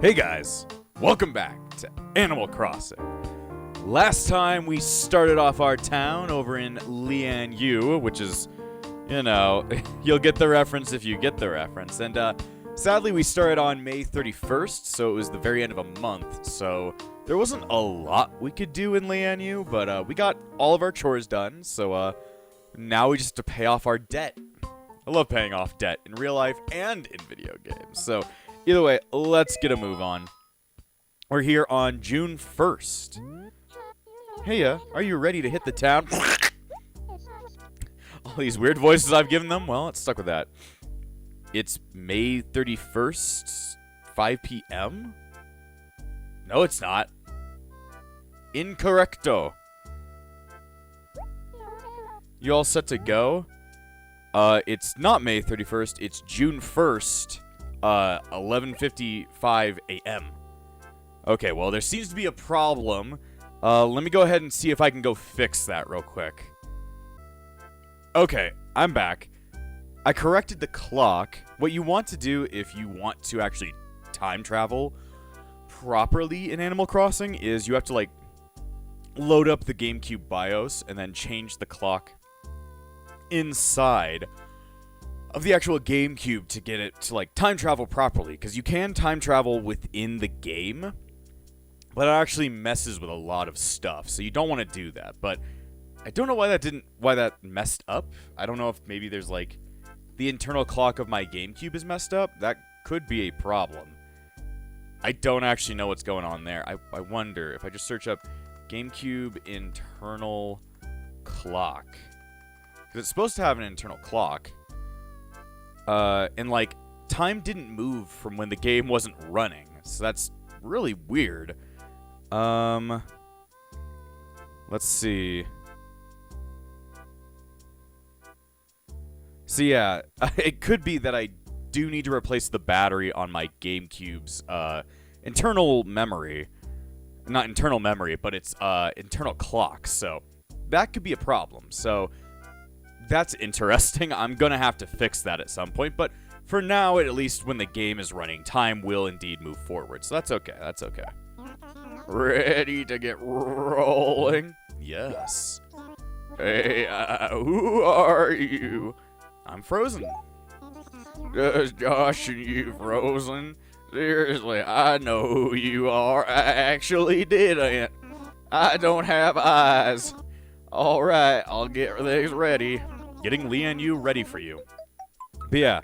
Hey guys, welcome back to Animal Crossing. Last time we started off our town over in Lian, which is, you know, you'll get the reference if you get the reference. And sadly we started on May 31st, so it was the very end of a month, so there wasn't a lot we could do in Lian, but we got all of our chores done, so now we just have to pay off our debt. I love paying off debt in real life and in video games, so either way, let's get a move on. We're here on June 1st. Hey, are you ready to hit the town? All these weird voices I've given them, well, let's stuck with that. It's May 31st, 5 p.m.? No, it's not. Incorrecto. You all set to go? It's not May 31st, it's June 1st. 11:55 a.m. Okay, well, there seems to be a problem. Let me go ahead and see if I can go fix that real quick. Okay, I'm back. I corrected the clock. What you want to do if you want to actually time travel properly in Animal Crossing is you have to, like, load up the GameCube BIOS and then change the clock inside of the actual GameCube to get it to, like, time travel properly, because you can time travel within the game, but it actually messes with a lot of stuff, so you don't want to do that. But I don't know why that messed up. I don't know if maybe there's, like, the internal clock of my GameCube is messed up. That could be a problem. I don't actually know what's going on there. I wonder if I just search up GameCube internal clock, because it's supposed to have an internal clock. And, like, time didn't move from when the game wasn't running, so that's really weird. Let's see. So, yeah, it could be that I do need to replace the battery on my GameCube's, internal memory. Not internal memory, but it's, internal clock, so that could be a problem, so that's interesting. I'm gonna have to fix that at some point, but for now, at least when the game is running, time will indeed move forward, so that's okay, that's okay. Ready to get rolling? Yes. Hey, who are you? I'm frozen. Just Josh and you frozen? Seriously, I know who you are. I actually didn't. I don't have eyes. Alright, I'll get things ready. Getting Lian ready for you. But yeah,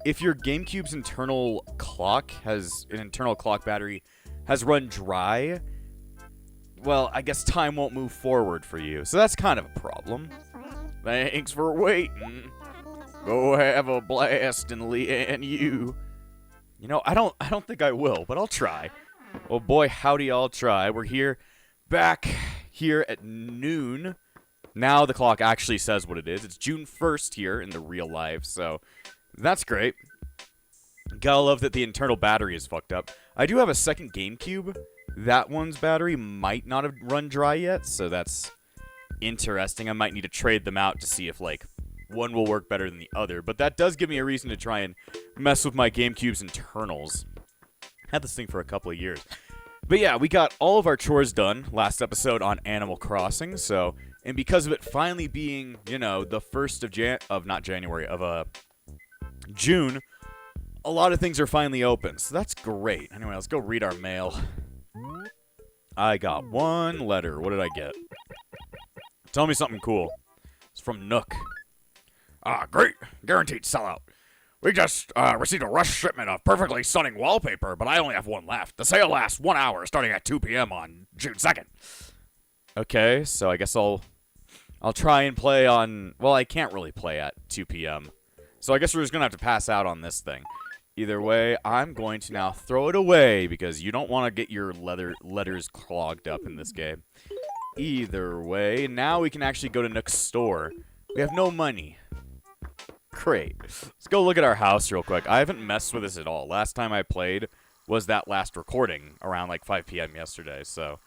if your GameCube's internal clock battery has run dry, well, I guess time won't move forward for you. So that's kind of a problem. Thanks for waiting. Go have a blast in Lian. You know, I don't think I will, but I'll try. Oh boy, howdy, I'll try. We're back here at noon. Now the clock actually says what it is. It's June 1st here in the real life, so that's great. Gotta love that the internal battery is fucked up. I do have a second GameCube. That one's battery might not have run dry yet, so that's interesting. I might need to trade them out to see if, like, one will work better than the other, but that does give me a reason to try and mess with my GameCube's internals. Had this thing for a couple of years. But yeah, we got all of our chores done last episode on Animal Crossing, so, and because of it finally being, you know, the 1st of June, a lot of things are finally open, so that's great. Anyway, let's go read our mail. I got one letter. What did I get? Tell me something cool. It's from Nook. Great. Guaranteed sellout. We just received a rush shipment of perfectly stunning wallpaper, but I only have one left. The sale lasts 1 hour, starting at 2 p.m. on June 2nd. Okay, so I guess I'll try and play on... Well, I can't really play at 2 p.m. So I guess we're just going to have to pass out on this thing. Either way, I'm going to now throw it away, because you don't want to get your letters clogged up in this game. Either way, now we can actually go to Nook's store. We have no money. Great. Let's go look at our house real quick. I haven't messed with this at all. Last time I played was that last recording around like 5 p.m. yesterday. So,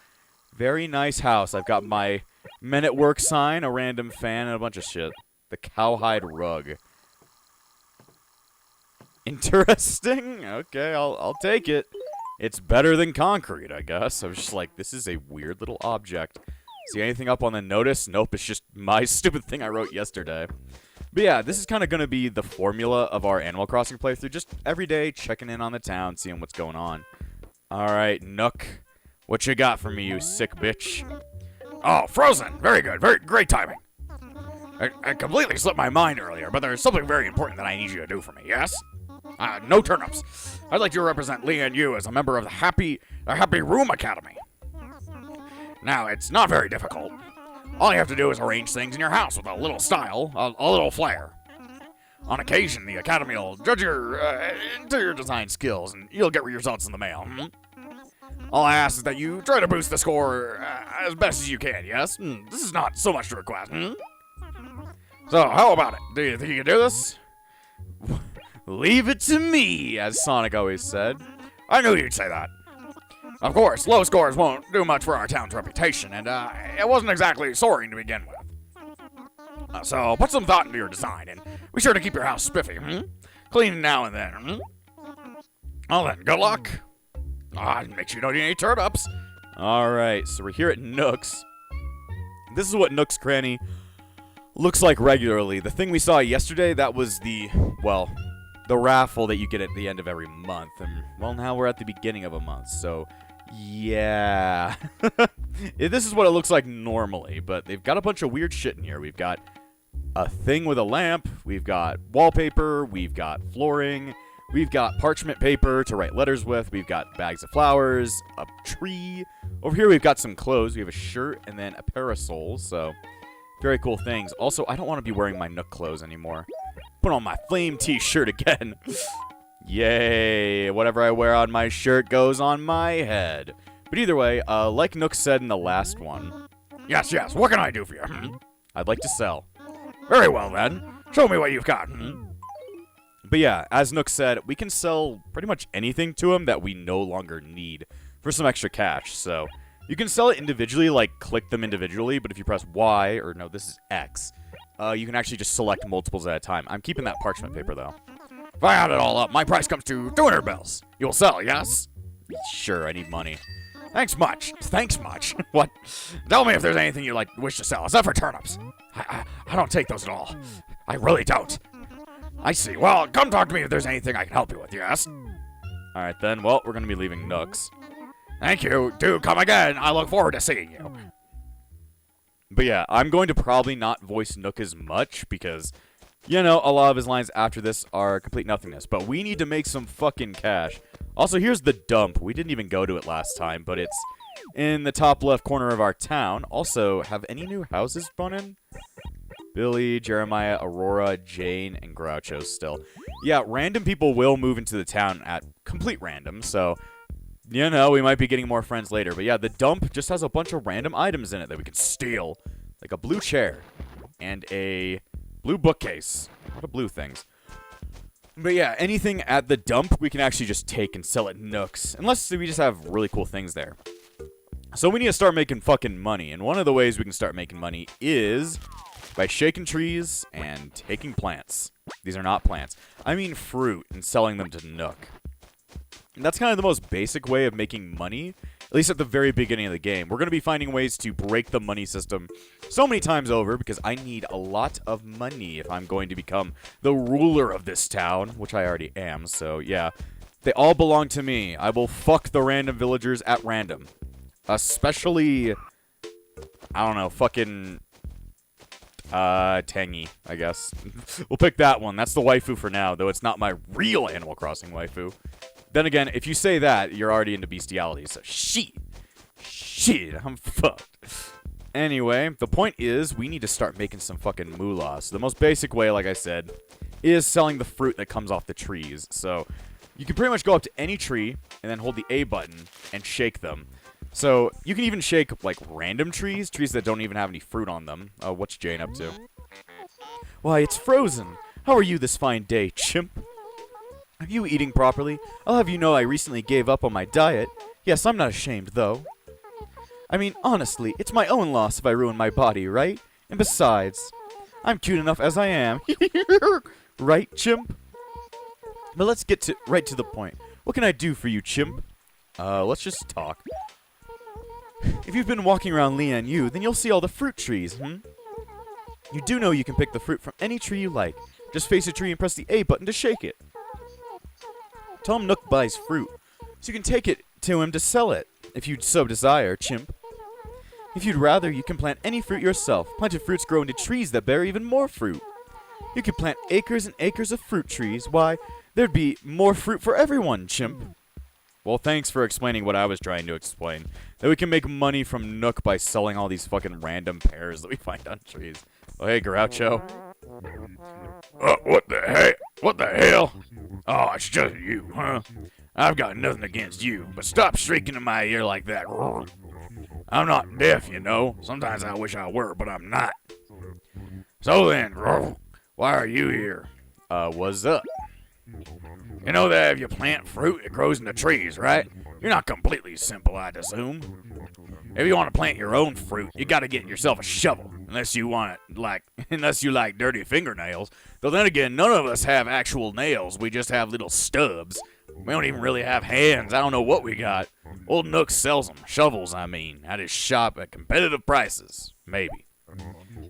very nice house. I've got my Men at Work sign, a random fan, and a bunch of shit. The cowhide rug. Interesting. Okay, I'll take it. It's better than concrete, I guess. I was just like, this is a weird little object. See anything up on the notice? Nope, it's just my stupid thing I wrote yesterday. But yeah, this is kind of going to be the formula of our Animal Crossing playthrough. Just every day, checking in on the town, seeing what's going on. Alright, Nook. What you got for me, you sick bitch? Oh, Frozen! Very good. Very great timing. I completely slipped my mind earlier, but there's something very important that I need you to do for me, yes? No turnips. I'd like you to represent Lee and you as a member of the Happy Room Academy. Now, it's not very difficult. All you have to do is arrange things in your house with a little style, a little flair. On occasion, the Academy will judge your interior design skills, and you'll get results in the mail. All I ask is that you try to boost the score as best as you can, yes? This is not so much to request. So, how about it? Do you think you can do this? Leave it to me, as Sonic always said. I knew you'd say that. Of course, low scores won't do much for our town's reputation, and it wasn't exactly soaring to begin with. So, put some thought into your design, and be sure to keep your house spiffy, clean now and then, Well then, good luck. Make sure you don't eat any turnips. Alright, so we're here at Nook's. This is what Nook's Cranny looks like regularly. The thing we saw yesterday, that was the raffle that you get at the end of every month. And, well, now we're at the beginning of a month, so, yeah. This is what it looks like normally, but they've got a bunch of weird shit in here. We've got a thing with a lamp, we've got wallpaper, we've got flooring, we've got parchment paper to write letters with, we've got bags of flowers, a tree. Over here we've got some clothes. We have a shirt and then a parasol, so very cool things. Also, I don't want to be wearing my Nook clothes anymore. Put on my flame t-shirt again. Yay, whatever I wear on my shirt goes on my head. But either way, like Nook said in the last one. Yes, what can I do for you? I'd like to sell. Very well then. Show me what you've got. But yeah, as Nook said, we can sell pretty much anything to him that we no longer need for some extra cash. So you can sell it individually, like click them individually, but if you press Y, or no, this is X, you can actually just select multiples at a time. I'm keeping that parchment paper, though. If I add it all up, my price comes to 200 bells. You'll sell, yes? Sure, I need money. Thanks much. What? Tell me if there's anything you wish to sell, except for turnips. I don't take those at all. I really don't. I see. Well, come talk to me if there's anything I can help you with, yes? Alright then, well, we're gonna be leaving Nook's. Thank you. Do come again. I look forward to seeing you. But yeah, I'm going to probably not voice Nook as much because, you know, a lot of his lines after this are complete nothingness. But we need to make some fucking cash. Also, here's the dump. We didn't even go to it last time, but it's in the top left corner of our town. Also, have any new houses spawned in? Billy, Jeremiah, Aurora, Jane, and Groucho still. Yeah, random people will move into the town at complete random, so, you know, we might be getting more friends later. But yeah, the dump just has a bunch of random items in it that we can steal. Like a blue chair and a blue bookcase. A lot of blue things. But yeah, anything at the dump we can actually just take and sell at Nook's. Unless we just have really cool things there. So we need to start making fucking money. And one of the ways we can start making money is by shaking trees and taking plants. These are not plants. I mean fruit, and selling them to Nook. And that's kind of the most basic way of making money, at least at the very beginning of the game. We're going to be finding ways to break the money system so many times over because I need a lot of money if I'm going to become the ruler of this town, which I already am. So yeah, they all belong to me. I will fuck the random villagers at random. Especially, I don't know, fucking Tangy, I guess. We'll pick that one. That's the waifu for now, though it's not my real Animal Crossing waifu. Then again, if you say that, you're already into bestiality, so shit, I'm fucked. Anyway, the point is, we need to start making some fucking moolah. So the most basic way, like I said, is selling the fruit that comes off the trees. So you can pretty much go up to any tree, and then hold the A button, and shake them. So you can even shake, like, random trees that don't even have any fruit on them. What's Jane up to? Why, it's Frozen. How are you this fine day, chimp? Are you eating properly? I'll have you know I recently gave up on my diet. Yes, I'm not ashamed, though. I mean, honestly, it's my own loss if I ruin my body, right? And besides, I'm cute enough as I am. Right, chimp? But let's get right to the point. What can I do for you, chimp? Let's just talk. If you've been walking around Lian Yu, then you'll see all the fruit trees, You do know you can pick the fruit from any tree you like. Just face a tree and press the A button to shake it. Tell him Nook buys fruit, so you can take it to him to sell it, if you'd so desire, chimp. If you'd rather, you can plant any fruit yourself. Planted fruits grow into trees that bear even more fruit. You could plant acres and acres of fruit trees. Why, there'd be more fruit for everyone, chimp. Well, thanks for explaining what I was trying to explain. That we can make money from Nook by selling all these fucking random pears that we find on trees. Oh, hey, Groucho. What the heck? What the hell? Oh, it's just you, huh? I've got nothing against you, but stop shrieking in my ear like that. I'm not deaf, you know. Sometimes I wish I were, but I'm not. So then, why are you here? What's up? You know that if you plant fruit, it grows into trees, right? You're not completely simple, I'd assume. If you want to plant your own fruit, you gotta get yourself a shovel. Unless you like dirty fingernails. Though then again, none of us have actual nails. We just have little stubs. We don't even really have hands. I don't know what we got. Old Nook sells them. Shovels, I mean. At his shop at competitive prices. Maybe.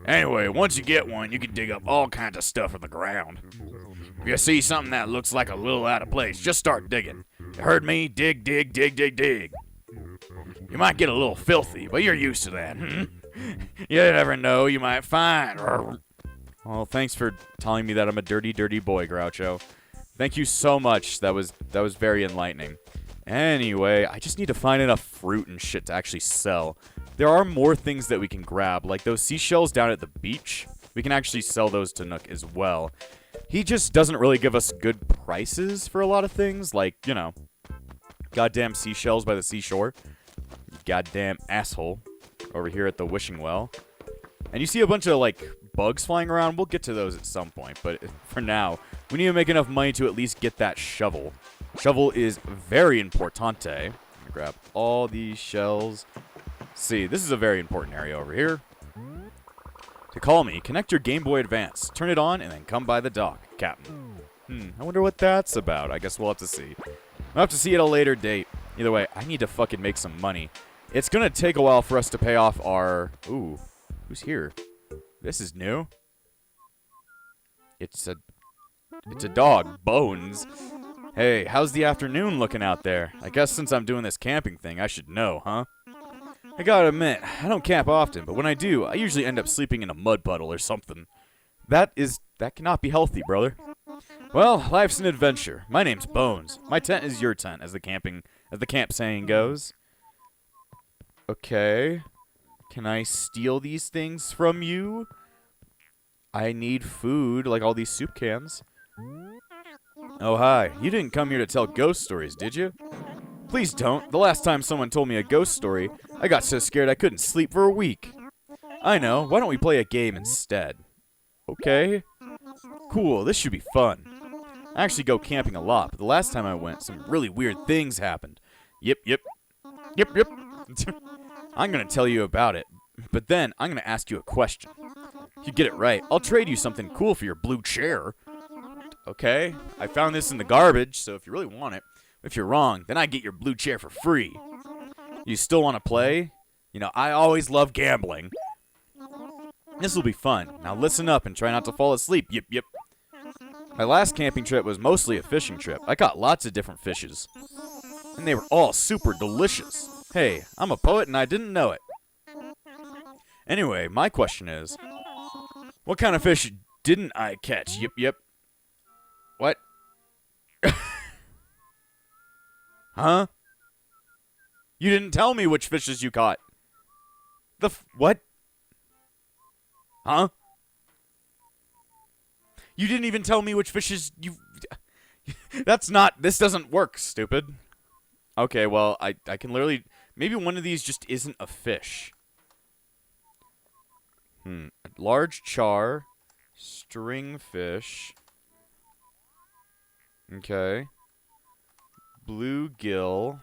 Anyway, once you get one, you can dig up all kinds of stuff from the ground. If you see something that looks like a little out of place, just start digging. You heard me? Dig, dig, dig, dig, dig. You might get a little filthy, but you're used to that. You never know, you might find. Well, thanks for telling me that I'm a dirty, dirty boy, Groucho. Thank you so much. That was very enlightening. Anyway, I just need to find enough fruit and shit to actually sell. There are more things that we can grab, like those seashells down at the beach. We can actually sell those to Nook as well. He just doesn't really give us good prices for a lot of things, like, you know, goddamn seashells by the seashore. Goddamn asshole over here at the wishing well. And you see a bunch of, like, bugs flying around. We'll get to those at some point, but for now, we need to make enough money to at least get that shovel. Shovel is very importante. I'm gonna grab all these shells. See, this is a very important area over here. To call me, connect your Game Boy Advance, turn it on, and then come by the dock, Captain. I wonder what that's about. I guess we'll have to see. We'll have to see at a later date. Either way, I need to fucking make some money. It's gonna take a while for us to pay off our... Ooh, who's here? This is new. It's a dog, Bones. Hey, how's the afternoon looking out there? I guess since I'm doing this camping thing, I should know, huh? I gotta admit, I don't camp often, but when I do, I usually end up sleeping in a mud puddle or something. That cannot be healthy, brother. Well, life's an adventure. My name's Bones. My tent is your tent, as the camp saying goes. Okay. Can I steal these things from you? I need food, like all these soup cans. Oh, hi. You didn't come here to tell ghost stories, did you? Please don't. The last time someone told me a ghost story, I got so scared I couldn't sleep for a week. I know. Why don't we play a game instead? Okay. Cool. This should be fun. I actually go camping a lot, but the last time I went, some really weird things happened. Yep. I'm going to tell you about it, but then I'm going to ask you a question. If you get it right, I'll trade you something cool for your blue chair. Okay. I found this in the garbage, so if you really want it. If you're wrong, then I get your blue chair for free. You still want to play? You know, I always love gambling. This will be fun. Now listen up and try not to fall asleep. Yep. My last camping trip was mostly a fishing trip. I caught lots of different fishes. And they were all super delicious. Hey, I'm a poet and I didn't know it. Anyway, my question is, what kind of fish didn't I catch? Yep. What? Huh? You didn't tell me which fishes you caught. What? Huh? You didn't even tell me which fishes you... This doesn't work, stupid. Okay, well, I can literally... Maybe one of these just isn't a fish. A large char. Stringfish. Okay. Bluegill.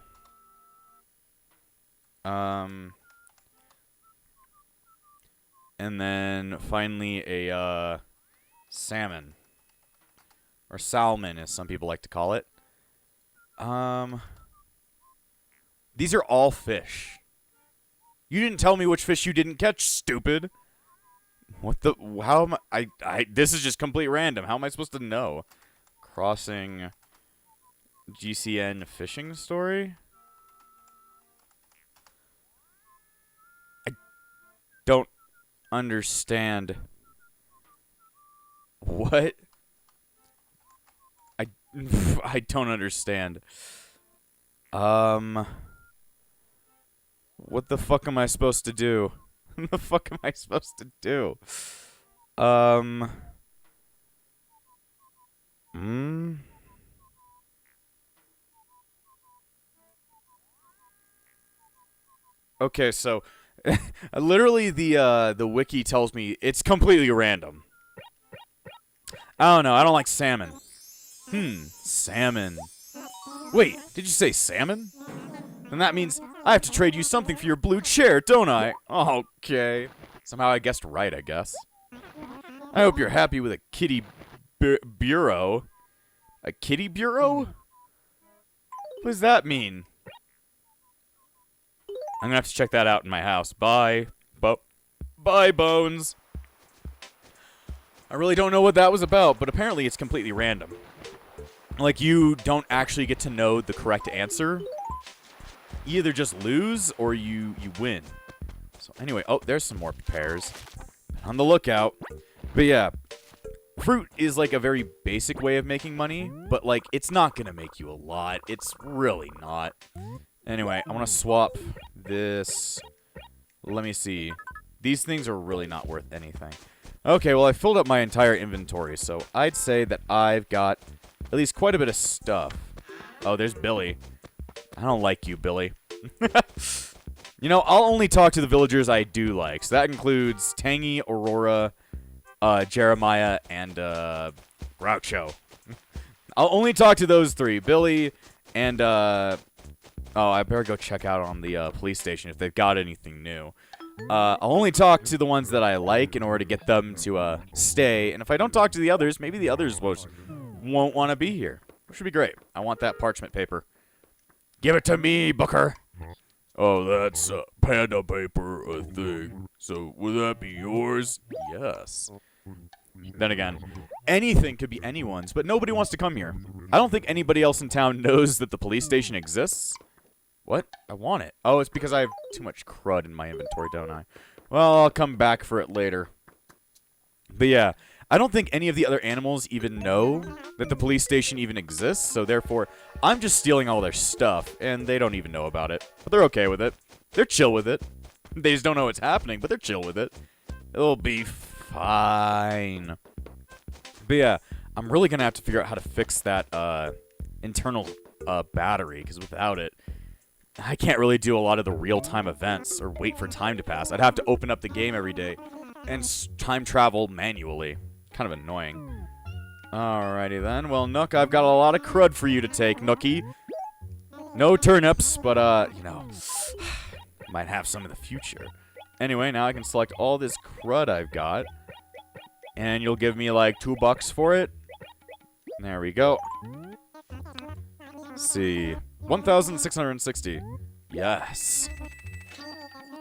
And then finally a salmon. Or salmon, as some people like to call it. These are all fish. You didn't tell me which fish you didn't catch, stupid. What the? How am I? This is just complete random. How am I supposed to know? Crossing GCN fishing story? I don't understand. What? I don't understand. What the fuck am I supposed to do? What the fuck am I supposed to do? Okay, so literally the wiki tells me it's completely random. I don't know. I don't like salmon. Salmon. Wait, did you say salmon? Then that means I have to trade you something for your blue chair, don't I? Okay. Somehow I guessed right, I guess. I hope you're happy with a kitty bureau. A kitty bureau? What does that mean? I'm gonna have to check that out in my house. Bye. Bye, Bones. I really don't know what that was about, but apparently it's completely random. Like, you don't actually get to know the correct answer. You either just lose or you win. So anyway, oh, there's some more pears. On the lookout. But yeah, fruit is like a very basic way of making money, but like it's not gonna make you a lot. It's really not. Anyway, I want to swap this. Let me see. These things are really not worth anything. Okay, well I filled up my entire inventory, so I'd say that I've got at least quite a bit of stuff. Oh, there's Billy. I don't like you, Billy. You know, I'll only talk to the villagers I do like. So that includes Tangy, Aurora, Jeremiah, and Groucho. I'll only talk to those three. Billy and, oh, I better go check out on the police station if they've got anything new. I'll only talk to the ones that I like in order to get them to stay. And if I don't talk to the others, maybe the others won't want to be here. Which would be great. I want that parchment paper. Give it to me, Booker. Oh, that's panda paper, I think. So, would that be yours? Yes. Then again, anything could be anyone's, but nobody wants to come here. I don't think anybody else in town knows that the police station exists. What? I want it. Oh, it's because I have too much crud in my inventory, don't I? Well, I'll come back for it later. But yeah, I don't think any of the other animals even know that the police station even exists, so therefore, I'm just stealing all their stuff, and they don't even know about it. But they're okay with it. They're chill with it. They just don't know what's happening, but they're chill with it. It'll be fine. But yeah, I'm really gonna have to figure out how to fix that internal battery, because without it, I can't really do a lot of the real-time events or wait for time to pass. I'd have to open up the game every day and time travel manually. Kind of annoying. Alrighty then. Well, Nook, I've got a lot of crud for you to take, Nookie. No turnips, but, you know, might have some in the future. Anyway, now I can select all this crud I've got. And you'll give me, like, $2 for it. There we go. Let's see. 1,660. Yes.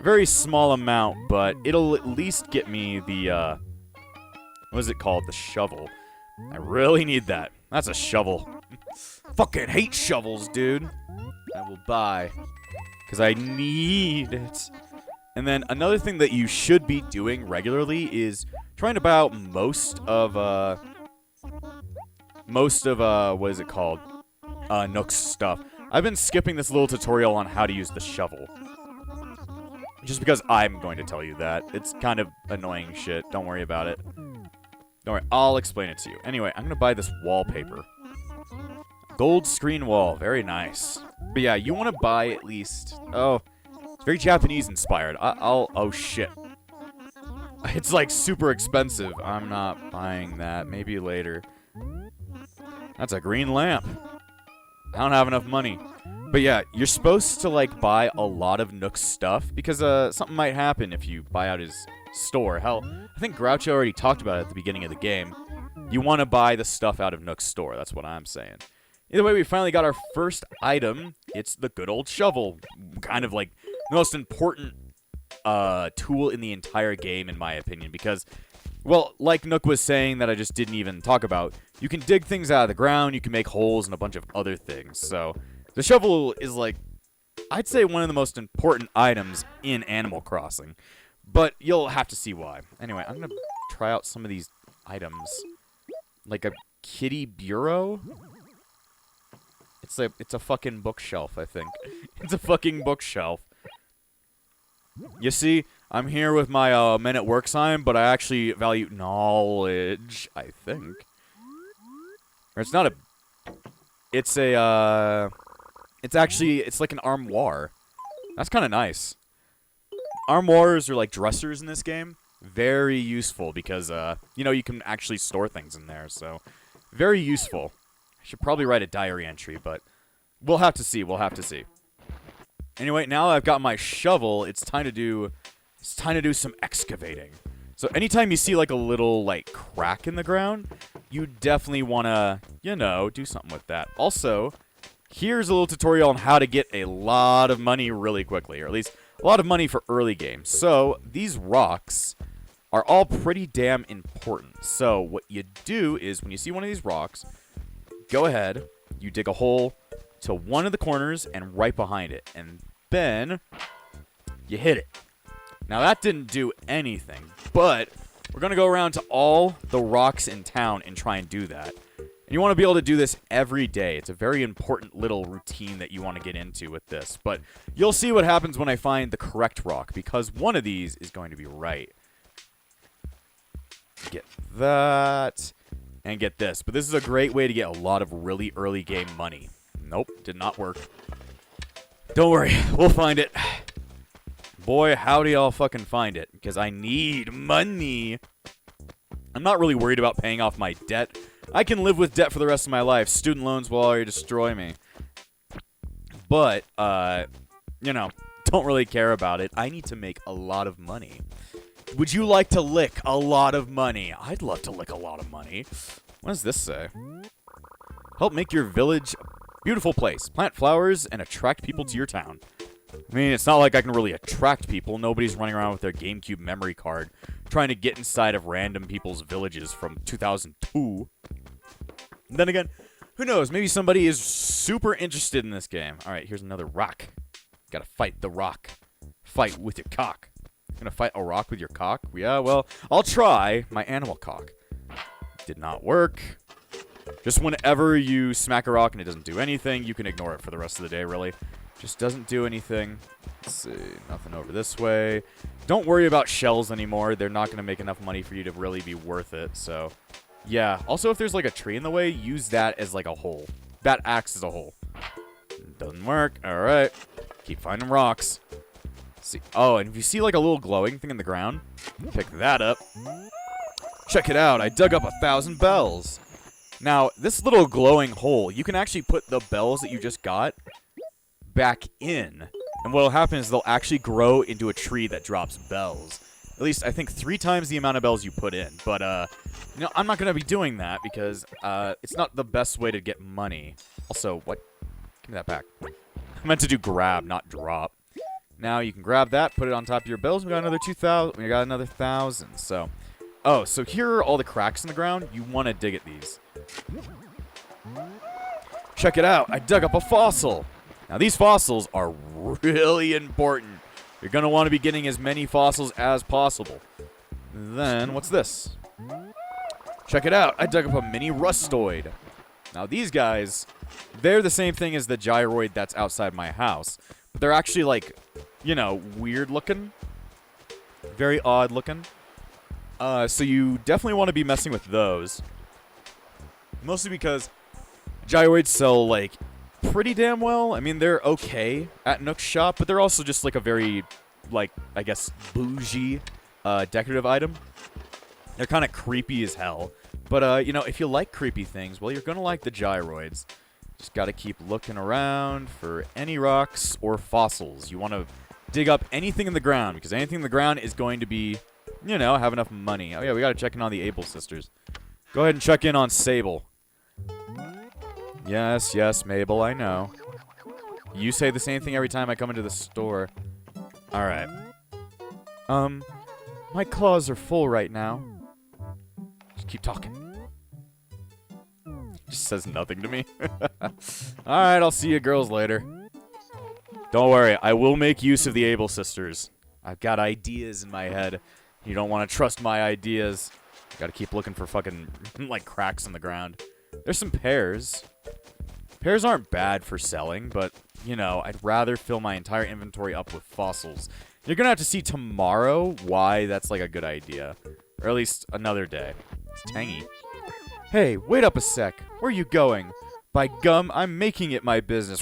Very small amount, but it'll at least get me the, what is it called? The shovel. I really need that. That's a shovel. Fucking hate shovels, dude. I will buy. Because I need it. And then another thing that you should be doing regularly is trying to buy out most of, what is it called? Nook's stuff. I've been skipping this little tutorial on how to use the shovel. Just because I'm going to tell you that. It's kind of annoying shit. Don't worry about it. Don't worry, I'll explain it to you. Anyway, I'm going to buy this wallpaper. Gold screen wall. Very nice. But yeah, you want to buy at least... Oh, it's very Japanese inspired. Oh, shit. It's like super expensive. I'm not buying that. Maybe later. That's a green lamp. I don't have enough money. But yeah, you're supposed to, like, buy a lot of Nook's stuff, because something might happen if you buy out his store. Hell, I think Groucho already talked about it at the beginning of the game. You want to buy the stuff out of Nook's store, that's what I'm saying. Either way, we finally got our first item. It's the good old shovel. Kind of like the most important tool in the entire game, in my opinion, because, well, like Nook was saying that I just didn't even talk about, you can dig things out of the ground, you can make holes, and a bunch of other things. So the shovel is, like, I'd say one of the most important items in Animal Crossing, but you'll have to see why. Anyway, I'm going to try out some of these items. Like a kitty bureau? It's a fucking bookshelf, I think. It's a fucking bookshelf. You see, I'm here with my men at work sign, but I actually value knowledge, I think. Or it's not a... It's a, it's like an armoire. That's kind of nice. Armoires are like dressers in this game. Very useful because, you know, you can actually store things in there, so... Very useful. I should probably write a diary entry, but we'll have to see. We'll have to see. Anyway, now I've got my shovel. It's time to do some excavating. So anytime you see like a little like crack in the ground, you definitely want to, you know, do something with that. Also, here's a little tutorial on how to get a lot of money really quickly, or at least a lot of money for early game. So these rocks are all pretty damn important. So what you do is when you see one of these rocks, go ahead, you dig a hole to one of the corners and right behind it, and then you hit it. Now that didn't do anything, but we're going to go around to all the rocks in town and try and do that. And you want to be able to do this every day. It's a very important little routine that you want to get into with this, but you'll see what happens when I find the correct rock, because one of these is going to be right. Get that, and get this. But this is a great way to get a lot of really early game money. Nope, did not work. Don't worry, we'll find it. Boy, howdy I'll fucking find it, because I need money. I'm not really worried about paying off my debt. I can live with debt for the rest of my life. Student loans will already destroy me. But, you know, don't really care about it. I need to make a lot of money. Would you like to lick a lot of money? I'd love to lick a lot of money. What does this say? Help make your village a beautiful place. Plant flowers and attract people to your town. I mean, it's not like I can really attract people. Nobody's running around with their GameCube memory card trying to get inside of random people's villages from 2002. And then again, who knows? Maybe somebody is super interested in this game. All right, here's another rock. Gotta fight the rock. Fight with your cock. Gonna fight a rock with your cock? Yeah, well, I'll try my animal cock. Did not work. Just whenever you smack a rock and it doesn't do anything, you can ignore it for the rest of the day, really. Just doesn't do anything. Let's see, nothing over this way. Don't worry about shells anymore. They're not gonna make enough money for you to really be worth it, so... Yeah, also if there's like a tree in the way, use that as like a hole. That acts as a hole. Doesn't work, alright. Keep finding rocks. See. Oh, and if you see like a little glowing thing in the ground, pick that up. Check it out, I dug up 1,000 bells. Now, this little glowing hole, you can actually put the bells that you just got back in. And what'll happen is they'll actually grow into a tree that drops bells. At least, I think 3 times the amount of bells you put in. But, you know, I'm not going to be doing that because it's not the best way to get money. Also, what? Give me that back. I meant to do grab, not drop. Now you can grab that, put it on top of your bells. We got another 2,000. We got another 1,000. So, oh, so here are all the cracks in the ground. You want to dig at these. Check it out. I dug up a fossil. Now these fossils are really important. You're going to want to be getting as many fossils as possible. Then, what's this? Check it out. I dug up a mini rustoid. Now these guys, they're the same thing as the gyroid that's outside my house. But they're actually like, you know, weird looking. Very odd looking. So you definitely want to be messing with those. Mostly because gyroids sell, like, pretty damn well. I mean, they're okay at Nook's shop, but they're also just, like, a very, like, I guess, bougie decorative item. They're kind of creepy as hell. But, you know, if you like creepy things, well, you're going to like the gyroids. Just got to keep looking around for any rocks or fossils. You want to dig up anything in the ground, because anything in the ground is going to be, you know, have enough money. Oh, yeah, we got to check in on the Able sisters. Go ahead and check in on Sable. Yes, yes, Mabel, I know. You say the same thing every time I come into the store. Alright. My claws are full right now. Just keep talking. Just says nothing to me. Alright, I'll see you girls later. Don't worry, I will make use of the Able sisters. I've got ideas in my head. You don't want to trust my ideas. Gotta keep looking for fucking, like, cracks in the ground. There's some pears. Pears aren't bad for selling, but, you know, I'd rather fill my entire inventory up with fossils. You're gonna have to see tomorrow why that's, like, a good idea. Or at least another day. It's tangy. Hey, wait up a sec. Where are you going? By gum, I'm making it my business.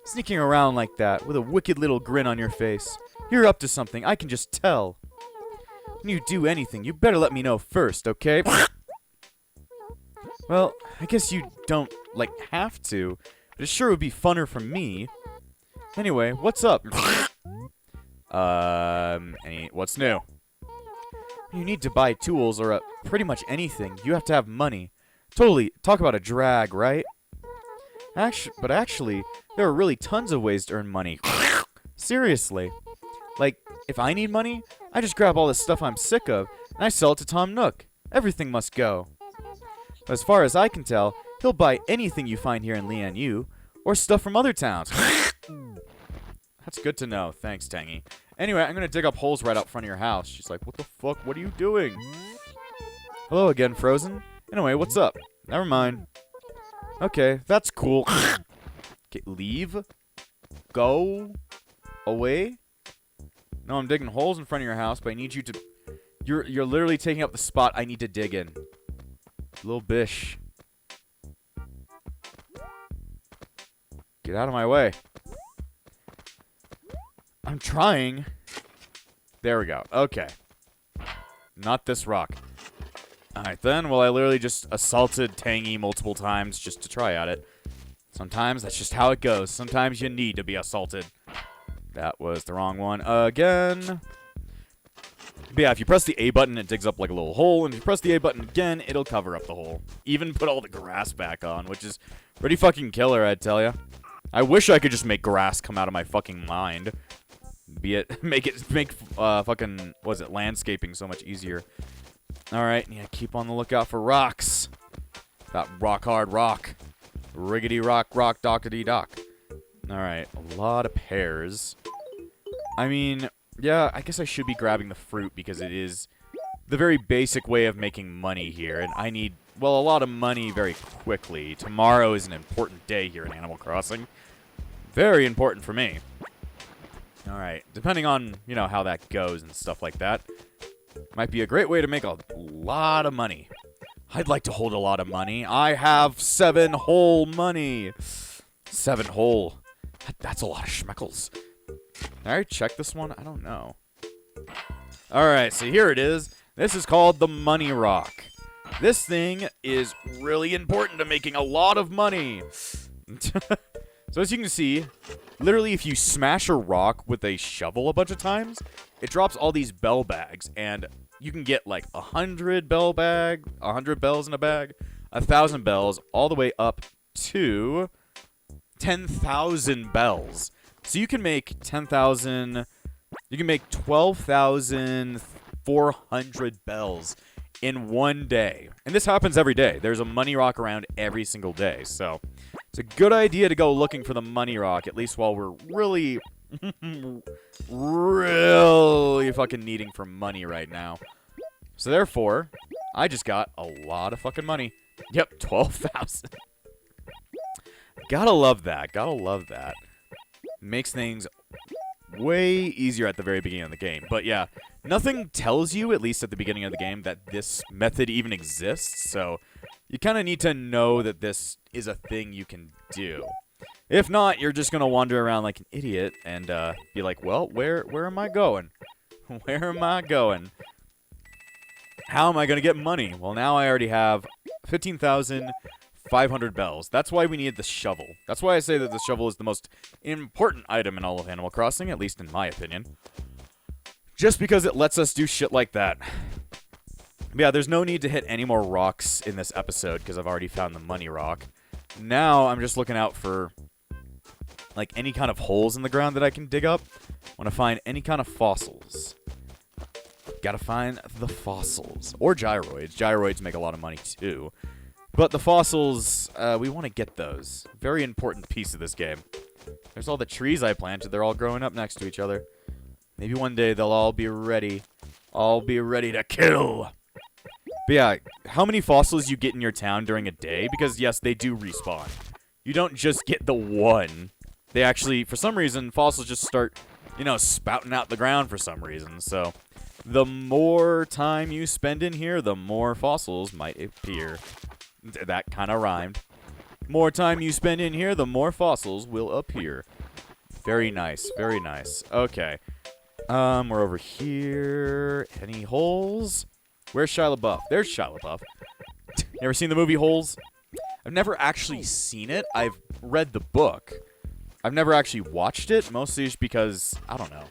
Sneaking around like that, with a wicked little grin on your face. You're up to something, I can just tell. When you do anything, you better let me know first, okay? Well, I guess you don't, like, have to, but it sure would be funner for me. Anyway, what's up? What's new? You need to buy tools or pretty much anything. You have to have money. Totally, talk about a drag, right? Actually, there are really tons of ways to earn money. Seriously. Like, if I need money, I just grab all the stuff I'm sick of, and I sell it to Tom Nook. Everything must go. But as far as I can tell, he'll buy anything you find here in Lian-Yu, or stuff from other towns. That's good to know. Thanks, Tangy. Anyway, I'm gonna dig up holes right out front of your house. She's like, what the fuck? What are you doing? Hello again, Frozen. Anyway, what's up? Never mind. Okay, that's cool. Okay, leave. Go. Away. No, I'm digging holes in front of your house, but I need you to... You're literally taking up the spot I need to dig in. Little bish. Get out of my way. I'm trying. There we go. Okay. Not this rock. Alright then, well I literally just assaulted Tangy multiple times just to try at it. Sometimes that's just how it goes. Sometimes you need to be assaulted. That was the wrong one again. But yeah, if you press the A button, it digs up like a little hole, and if you press the A button again, it'll cover up the hole. Even put all the grass back on, which is pretty fucking killer, I'd tell ya. I wish I could just make grass come out of my fucking mind. Make fucking, what was it, landscaping so much easier. Alright, yeah, keep on the lookout for rocks. That rock hard rock. Riggedy rock, dockety dock. Alright, a lot of pears. I mean, yeah, I guess I should be grabbing the fruit because it is the very basic way of making money here. And I need, well, a lot of money very quickly. Tomorrow is an important day here in Animal Crossing. Very important for me. Alright, depending on, you know, how that goes and stuff like that. Might be a great way to make a lot of money. I'd like to hold a lot of money. I have 7 whole money. 7 whole. That's a lot of schmeckles. Alright, check this one. I don't know. Alright, so here it is. This is called the Money Rock. This thing is really important to making a lot of money. So as you can see, literally if you smash a rock with a shovel a bunch of times, it drops all these bell bags, and you can get like 100 bells in a bag, 1,000 bells, all the way up to 10,000 bells. So you can make 10,000, you can make 12,400 bells in one day. And this happens every day. There's a money rock around every single day, so it's a good idea to go looking for the money rock, at least while we're really, really fucking needing for money right now. So therefore, I just got a lot of fucking money. Yep, 12,000. Gotta love that. Gotta love that. Makes things way easier at the very beginning of the game. But yeah, nothing tells you, at least at the beginning of the game, that this method even exists. So you kind of need to know that this is a thing you can do. If not, you're just going to wander around like an idiot and be like, well, where am I going? Where am I going? How am I going to get money? Well, now I already have 15,500 bells. That's why we needed the shovel. That's why I say that the shovel is the most important item in all of Animal Crossing, at least in my opinion. Just because it lets us do shit like that. But yeah, there's no need to hit any more rocks in this episode because I've already found the money rock. Now I'm just looking out for like any kind of holes in the ground that I can dig up. I want to find any kind of fossils. Gotta find the fossils. Or gyroids. Gyroids make a lot of money too. But the fossils, we want to get those. Very important piece of this game. There's all the trees I planted. They're all growing up next to each other. Maybe one day they'll all be ready. All be ready to kill. But yeah, how many fossils you get in your town during a day? Because yes, they do respawn. You don't just get the one. They actually, for some reason, fossils just start, you know, spouting out the ground for some reason. So the more time you spend in here, the more fossils might appear. That kind of rhymed. More time you spend in here, the more fossils will appear. Very nice, very nice. Okay. We're over here. Any holes? Where's Shia LaBeouf? There's Shia LaBeouf. You ever seen the movie Holes? I've never actually seen it. I've read the book. I've never actually watched it, mostly just because, I don't know,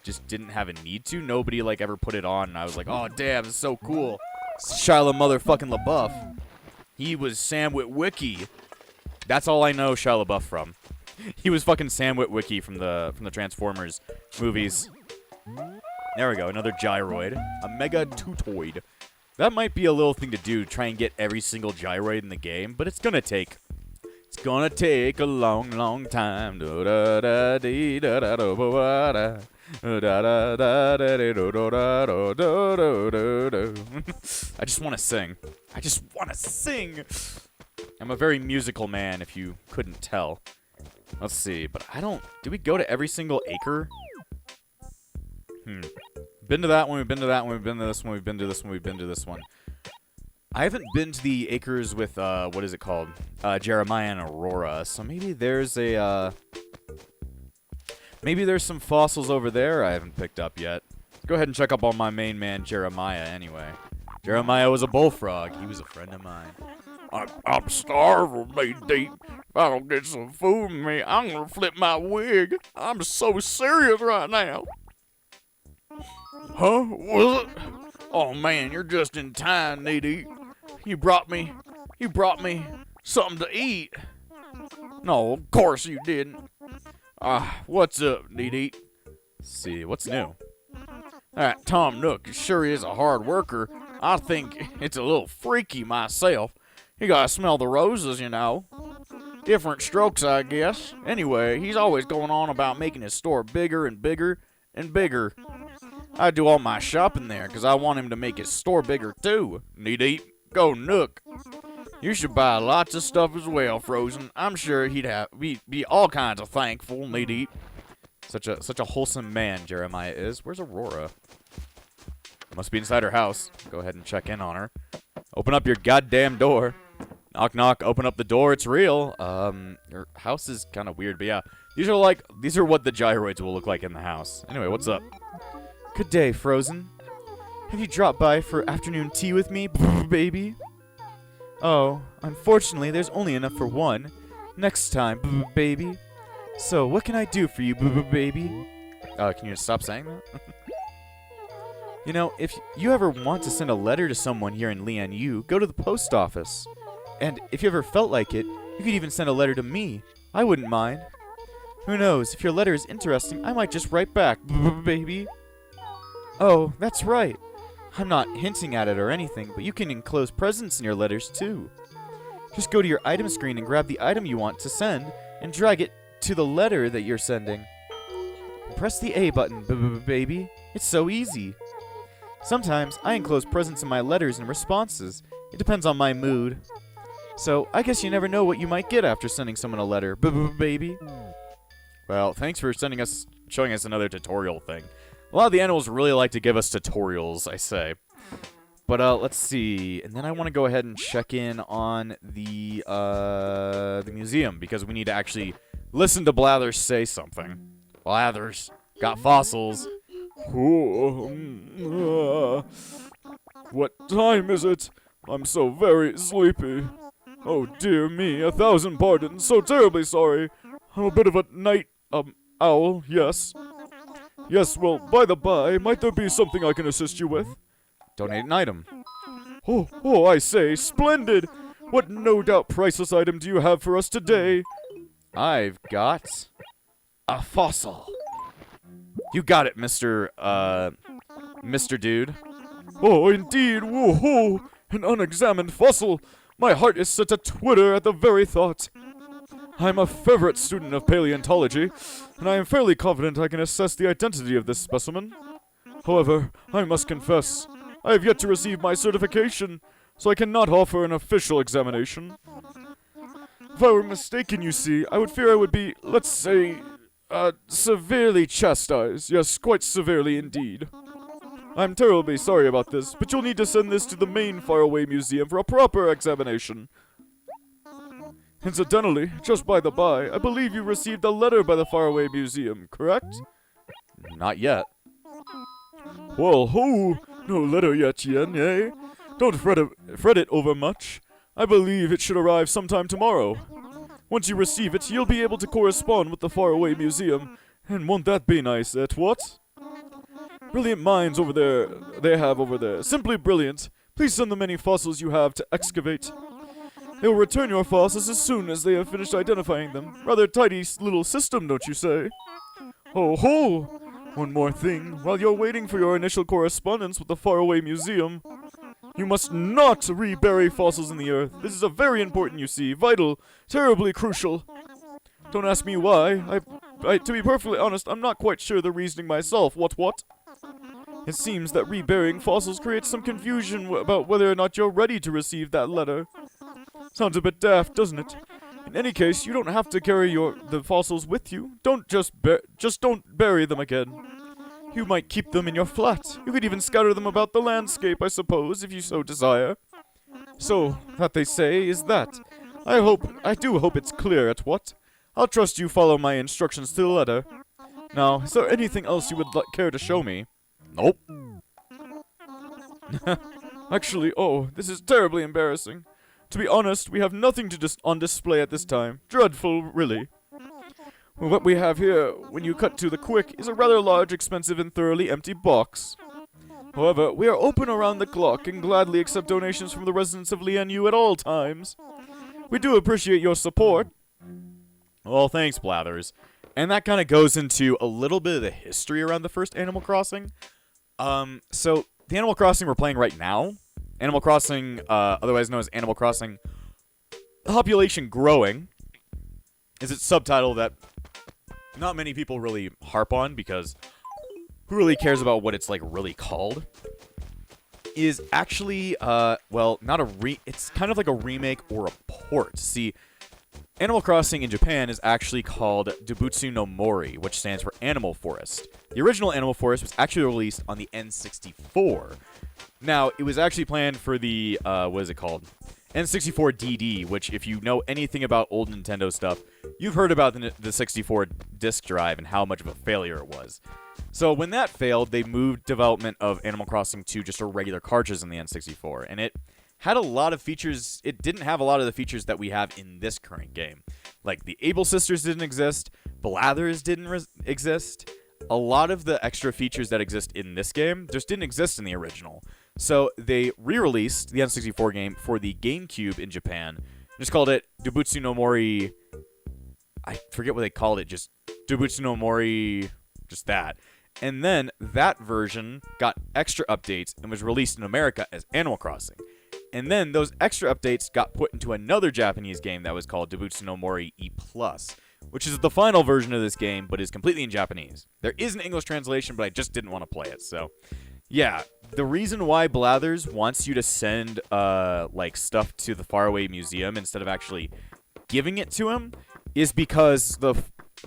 just didn't have a need to. Nobody, like, ever put it on, and I was like, oh, damn, it's so cool. Shia motherfucking LaBeouf. He was Sam Witwicky. That's all I know Shia LaBeouf from. He was fucking Sam Witwicky from the Transformers movies. There we go, another gyroid. A mega tutoid. That might be a little thing to do, try and get every single gyroid in the game, but it's gonna take a long, long time. I just want to sing. I just want to sing. I'm a very musical man, if you couldn't tell. Let's see, but I don't... Do we go to every single acre? Been to that one, we've been to that one, we've been to this one, we've been to this one, we've been to this one. I haven't been to the acres with, what is it called? Jeremiah and Aurora, so maybe there's a, maybe there's some fossils over there I haven't picked up yet. Go ahead and check up on my main man, Jeremiah, anyway. Jeremiah was a bullfrog. He was a friend of mine. I'm starving, mate. If I don't get some food in me, I'm gonna flip my wig. I'm so serious right now. Huh? Was it? Oh man, you're just in time, Needy. You brought me something to eat. No, of course you didn't. What's up, Needy? Let's see, what's new? That Tom Nook sure is a hard worker. I think it's a little freaky myself. You gotta smell the roses, you know. Different strokes, I guess. Anyway, he's always going on about making his store bigger and bigger and bigger. I do all my shopping there because I want him to make his store bigger too. Knee-deep, go Nook. You should buy lots of stuff as well, Frozen. I'm sure he'd be all kinds of thankful, Knee-deep. Such a wholesome man Jeremiah is. Where's Aurora? Must be inside her house. Go ahead and check in on her. Open up your goddamn door. Knock, knock. Open up the door. It's real. Your house is kind of weird, but yeah. These are what the gyroids will look like in the house. Anyway, what's up? Good day, Frozen. Have you dropped by for afternoon tea with me, baby? Oh, unfortunately, there's only enough for one. Next time, baby. So, what can I do for you, baby? Can you stop saying that? You know, if you ever want to send a letter to someone here in Lian, go to the post office. And if you ever felt like it, you could even send a letter to me. I wouldn't mind. Who knows, if your letter is interesting, I might just write back, baby. Oh, that's right. I'm not hinting at it or anything, but you can enclose presents in your letters too. Just go to your item screen and grab the item you want to send and drag it to the letter that you're sending. Press the A button, baby. It's so easy. Sometimes I enclose presents in my letters and responses. It depends on my mood. So I guess you never know what you might get after sending someone a letter, baby. Well, thanks for showing us another tutorial thing. A lot of the animals really like to give us tutorials, I say. But let's see. And then I want to go ahead and check in on the museum because we need to actually listen to Blathers say something. Blathers got fossils. What time is it? I'm so very sleepy. Oh dear me, 1,000 pardons, so terribly sorry. I'm a bit of a night, owl, yes. Yes, well, by the by, might there be something I can assist you with? Donate an item. Oh, I say, splendid! What no doubt priceless item do you have for us today? I've got a fossil. You got it, Mr. Dude. Oh, indeed, whoa, an unexamined fossil. My heart is set to twitter at the very thought. I'm a favorite student of paleontology, and I am fairly confident I can assess the identity of this specimen. However, I must confess, I have yet to receive my certification, so I cannot offer an official examination. If I were mistaken, you see, I would fear I would be, let's say, severely chastised. Yes, quite severely indeed. I'm terribly sorry about this, but you'll need to send this to the main faraway museum for a proper examination. Incidentally, just by the by, I believe you received a letter by the faraway museum, correct? Not yet. Well, no letter yet, Yen, eh? Don't fret it over much. I believe it should arrive sometime tomorrow. Once you receive it, you'll be able to correspond with the faraway museum, and won't that be nice, what? Brilliant minds they have over there. Simply brilliant. Please send them any fossils you have to excavate. They will return your fossils as soon as they have finished identifying them. Rather tidy little system, don't you say? Ho! One more thing. While you're waiting for your initial correspondence with the faraway museum, you must not rebury fossils in the earth. This is a very important, you see. Vital. Terribly crucial. Don't ask me why. To be perfectly honest, I'm not quite sure the reasoning myself. What? It seems that reburying fossils creates some confusion about whether or not you're ready to receive that letter. Sounds a bit daft, doesn't it? In any case, you don't have to carry the fossils with you. Don't don't bury them again. You might keep them in your flat. You could even scatter them about the landscape, I suppose, if you so desire. So, that they say is that. I do hope it's clear, what? I'll trust you follow my instructions to the letter. Now, is there anything else you would care to show me? Nope. Actually, this is terribly embarrassing. To be honest, we have nothing on display at this time. Dreadful, really. Well, what we have here, when you cut to the quick, is a rather large, expensive, and thoroughly empty box. However, we are open around the clock and gladly accept donations from the residents of Lianyu at all times. We do appreciate your support. Well, thanks, Blathers. And that kind of goes into a little bit of the history around the first Animal Crossing. So, the Animal Crossing we're playing right now, Animal Crossing, otherwise known as Animal Crossing Population Growing, is its subtitle that not many people really harp on because who really cares about what it's, really called? Is actually, it's kind of like a remake or a port. See, Animal Crossing in Japan is actually called Dubutsu no Mori, which stands for Animal Forest. The original Animal Forest was actually released on the N64. Now, it was actually planned for the, N64 DD, which, if you know anything about old Nintendo stuff, you've heard about the 64 disk drive and how much of a failure it was. So when that failed, they moved development of Animal Crossing to just a regular cartridge in the N64, and it had a lot of features. It didn't have a lot of the features that we have in this current game. Like, the Able Sisters didn't exist, Blathers didn't exist. A lot of the extra features that exist in this game just didn't exist in the original. So they re-released the N64 game for the GameCube in Japan. Just called it Dubutsu no Mori. I forget what they called it. Just Dubutsu no Mori. Just that. And then that version got extra updates and was released in America as Animal Crossing. And then those extra updates got put into another Japanese game that was called Dubutsu no Mori E+, which is the final version of this game, but is completely in Japanese. There is an English translation, but I just didn't want to play it, so yeah. The reason why Blathers wants you to send, stuff to the faraway museum instead of actually giving it to him is because the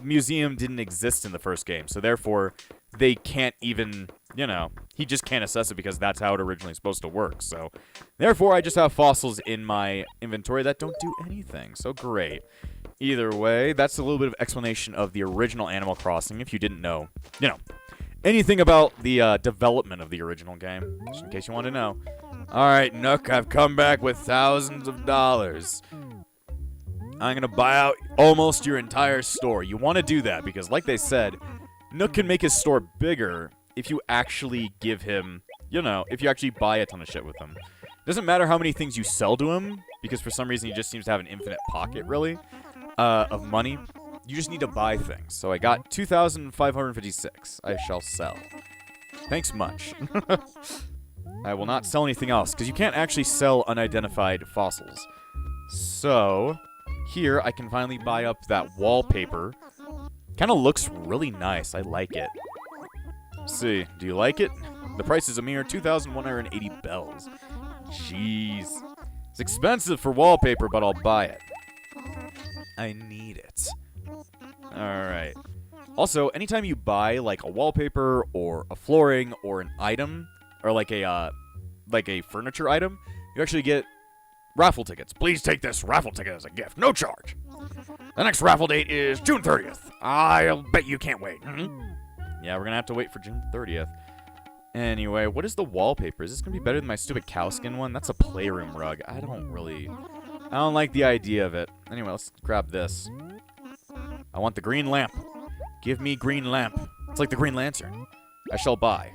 museum didn't exist in the first game, so therefore they can't even, he just can't assess it because that's how it originally supposed to work, so therefore I just have fossils in my inventory that don't do anything, so great. Either way, that's a little bit of explanation of the original Animal Crossing, if you didn't know, anything about the development of the original game, just in case you want to know. Alright, Nook, I've come back with thousands of dollars. I'm going to buy out almost your entire store. You want to do that because, like they said, Nook can make his store bigger if you actually give him, if you actually buy a ton of shit with him. Doesn't matter how many things you sell to him, because for some reason he just seems to have an infinite pocket, really, of money. You just need to buy things. So I got 2,556. I shall sell. Thanks much. I will not sell anything else, because you can't actually sell unidentified fossils. So, here I can finally buy up that wallpaper. Kind of looks really nice. I like it. Let's see, do you like it? The price is a mere 2,180 bells. Jeez. It's expensive for wallpaper, but I'll buy it. I need it. Alright. Also, anytime you buy, like, a wallpaper, or a flooring, or an item, or like a furniture item, you actually get raffle tickets. Please take this raffle ticket as a gift. No charge. The next raffle date is June 30th. I'll bet you can't wait. Yeah, we're gonna have to wait for June 30th. Anyway, what is the wallpaper? Is this gonna be better than my stupid cowskin one? That's a playroom rug. I don't like the idea of it. Anyway, let's grab this. I want the green lamp. Give me green lamp. It's like the Green Lantern. I shall buy.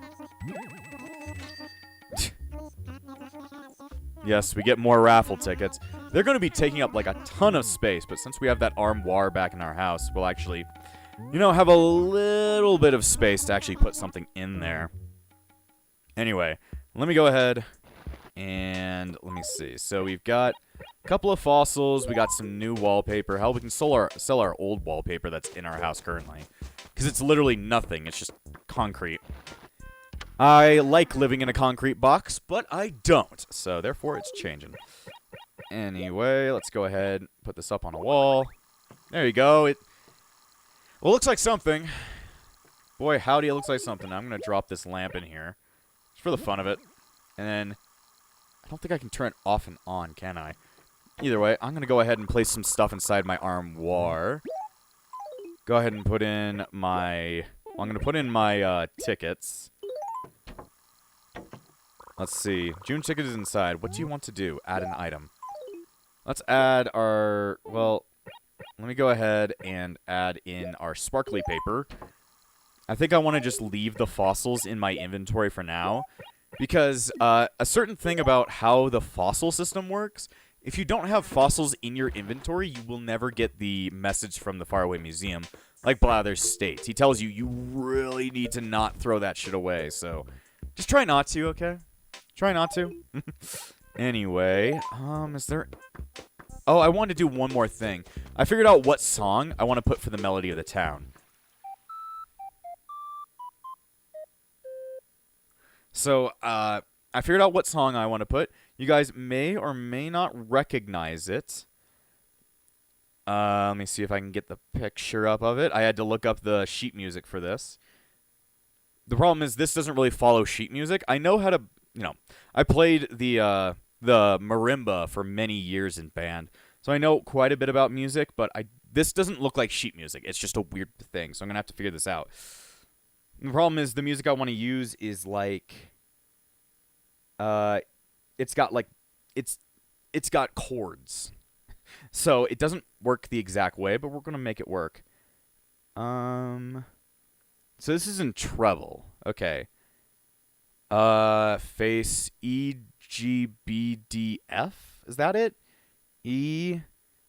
Yes, we get more raffle tickets. They're going to be taking up like a ton of space, but since we have that armoire back in our house, we'll actually, you know, have a little bit of space to actually put something in there. Anyway, let me go ahead and let me see. So we've got a couple of fossils. We got some new wallpaper. Hell, we can sell our old wallpaper that's in our house currently, because it's literally nothing. It's just concrete. I like living in a concrete box, but I don't. So, therefore, it's changing. Anyway, let's go ahead and put this up on a wall. There you go. Well, it looks like something. Boy, howdy, it looks like something. I'm going to drop this lamp in here, just for the fun of it. And then, I don't think I can turn it off and on, can I? Either way, I'm going to go ahead and place some stuff inside my armoire. Go ahead and put in my... I'm going to put in my tickets. Let's see. June ticket is inside. What do you want to do? Add an item. Let's add our... Well, let me go ahead and add in our sparkly paper. I think I want to just leave the fossils in my inventory for now, because a certain thing about how the fossil system works, if you don't have fossils in your inventory, you will never get the message from the Faraway Museum, like Blather states. He tells you you really need to not throw that shit away, so just try not to, okay? Try not to. Anyway, is there... Oh, I wanted to do one more thing. I figured out what song I want to put for the melody of the town. So, I figured out what song I want to put. You guys may or may not recognize it. Let me see if I can get the picture up of it. I had to look up the sheet music for this. The problem is this doesn't really follow sheet music. I know how to, I played the marimba for many years in band, so I know quite a bit about music, but this doesn't look like sheet music. It's just a weird thing, so I'm going to have to figure this out. The problem is the music I want to use is like, it's got chords. So it doesn't work the exact way, but we're going to make it work. So this is in treble. Okay. Face E, G, B, D, F. Is that it? E,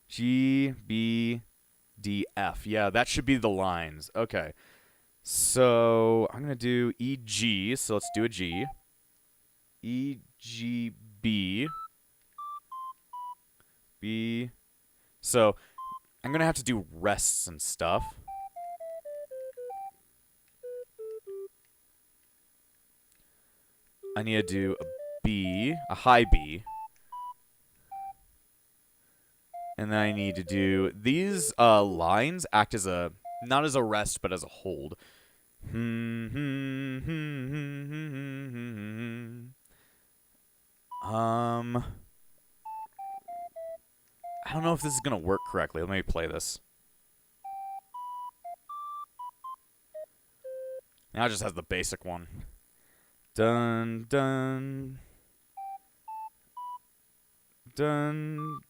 G, B, D, F. Yeah, that should be the lines. Okay. So I'm going to do E, G. So let's do a G. E, G, B. B. So I'm going to have to do rests and stuff. I need to do a B, a high B. And then I need to do these lines act as a, not as a rest, but as a hold. I don't know if this is going to work correctly. Let me play this. Now it just has the basic one. Dun, dun. Dun.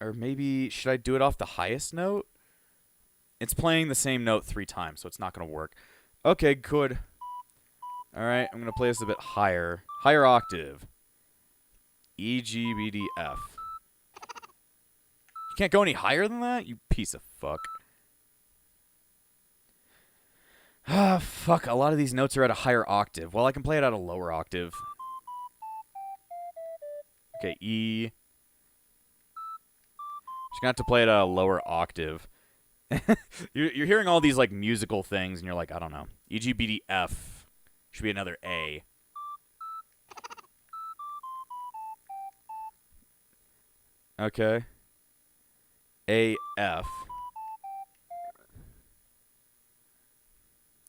Or maybe, should I do it off the highest note? It's playing the same note 3 times, so it's not going to work. Okay, good. Alright, I'm going to play this a bit higher. Higher octave. E, G, B, D, F. You can't go any higher than that? You piece of fuck. Ah, fuck. A lot of these notes are at a higher octave. Well, I can play it at a lower octave. Okay, E. Just gonna have to play it at a lower octave. You're hearing all these, like, musical things, and you're like, I don't know. E, G, B, D, F. Should be another A. Okay. A, F.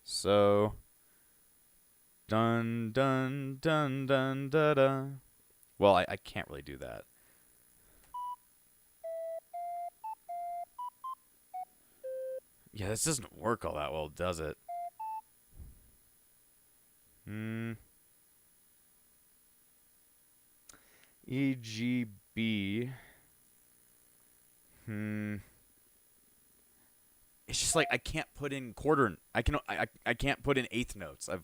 So. Dun, dun, dun, dun, da, da. Well, I can't really do that. Yeah, this doesn't work all that well, does it? E, G, B. It's just like I can't put in quarter. I can't put in eighth notes. I've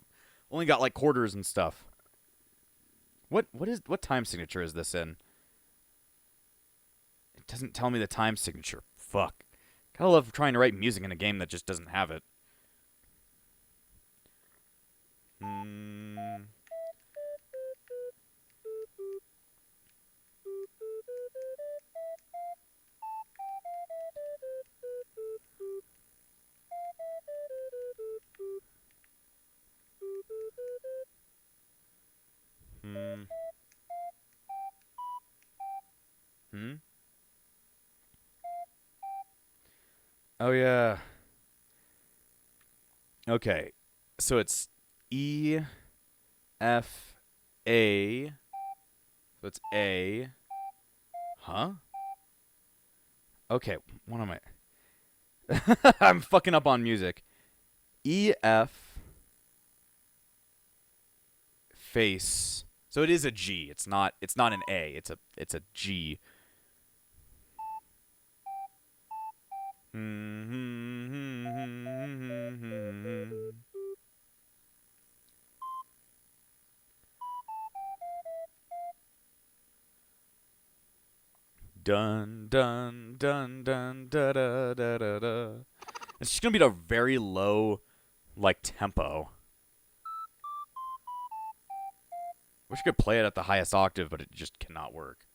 only got like quarters and stuff. What time signature is this in? It doesn't tell me the time signature. Fuck. Gotta love trying to write music in a game that just doesn't have it. Oh, yeah. Okay. So it's E, F, A. So it's A. Huh? Okay. What am I? I'm fucking up on music. E, F. Face. So it is a G. It's not an A. It's a G. Dun dun dun dun da da da da da. It's just gonna be at a very low, like, tempo. Wish I could play it at the highest octave, but it just cannot work.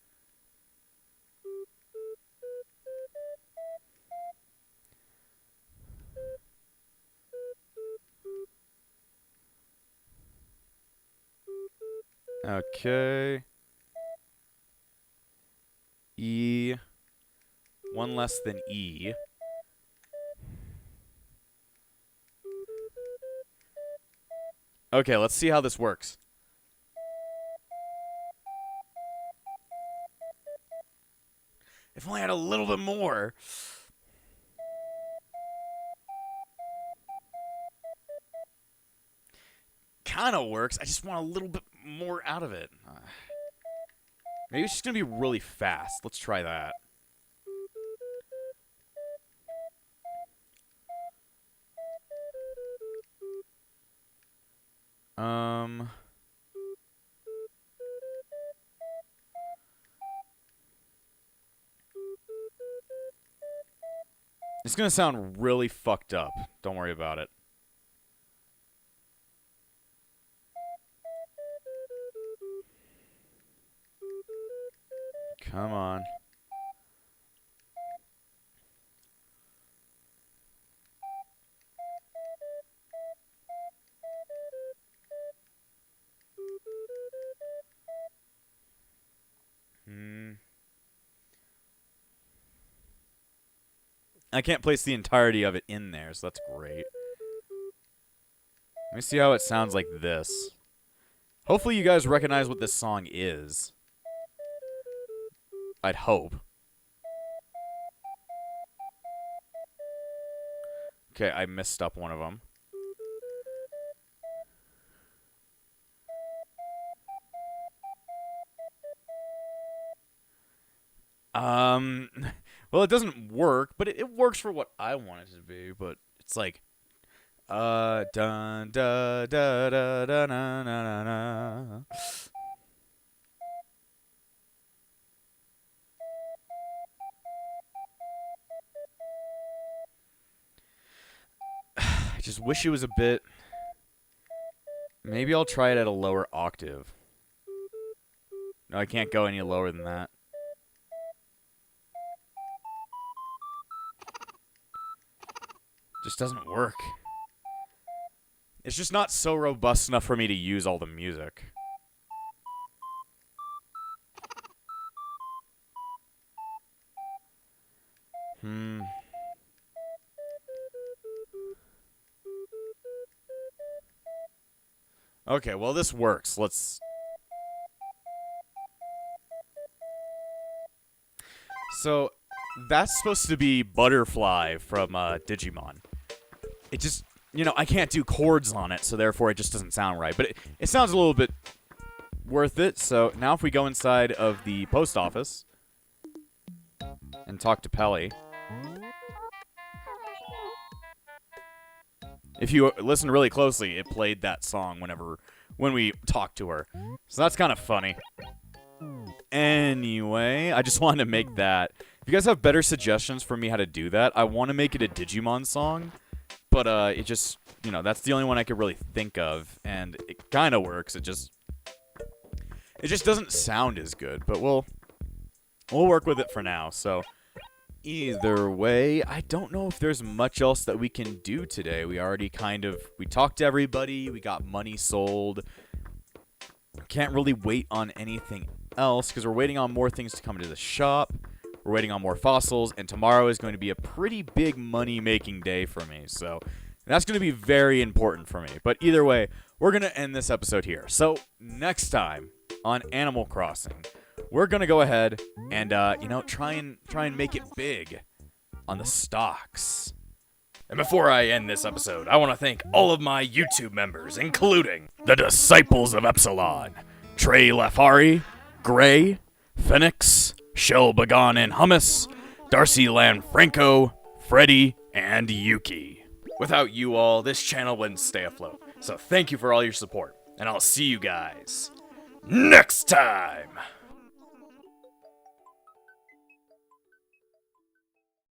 Okay. E. One less than E. Okay, let's see how this works. If only I had a little bit more. Kind of works. I just want a little bit more out of it. Maybe it's just going to be really fast. Let's try that. It's going to sound really fucked up. Don't worry about it. Come on. I can't place the entirety of it in there, so that's great. Let me see how it sounds like this. Hopefully you guys recognize what this song is. I'd hope. Okay, I messed up one of them. Well, it doesn't work, but it works for what I want it to be, but it's like, dun da da da da na na na na. just wish it was a bit... Maybe I'll try it at a lower octave. No, I can't go any lower than that. Just doesn't work. It's just not so robust enough for me to use all the music. Okay, well, this works. Let's... So, that's supposed to be Butterfly from Digimon. It just... You know, I can't do chords on it, so therefore it just doesn't sound right. But it sounds a little bit worth it. So, now if we go inside of the post office and talk to Pelly... If you listen really closely, it played that song when we talked to her. So that's kind of funny. Anyway, I just wanted to make that. If you guys have better suggestions for me how to do that, I want to make it a Digimon song. But it just, you know, that's the only one I could really think of. And it kind of works. It just doesn't sound as good. But we'll work with it for now. So... Either way, I don't know if there's much else that we can do today. We already we talked to everybody, we got money sold. Can't really wait on anything else, because we're waiting on more things to come into the shop. We're waiting on more fossils, and tomorrow is going to be a pretty big money-making day for me. So that's going to be very important for me. But either way, we're going to end this episode here. So next time on Animal Crossing... We're gonna go ahead and you know, try and make it big on the stocks. And before I end this episode, I want to thank all of my YouTube members, including the Disciples of Epsilon, Trey Lafari, Gray, Phoenix, Shell Bagan and Hummus, Darcy Lanfranco, Freddy, and Yuki. Without you all, this channel wouldn't stay afloat. So thank you for all your support, and I'll see you guys next time.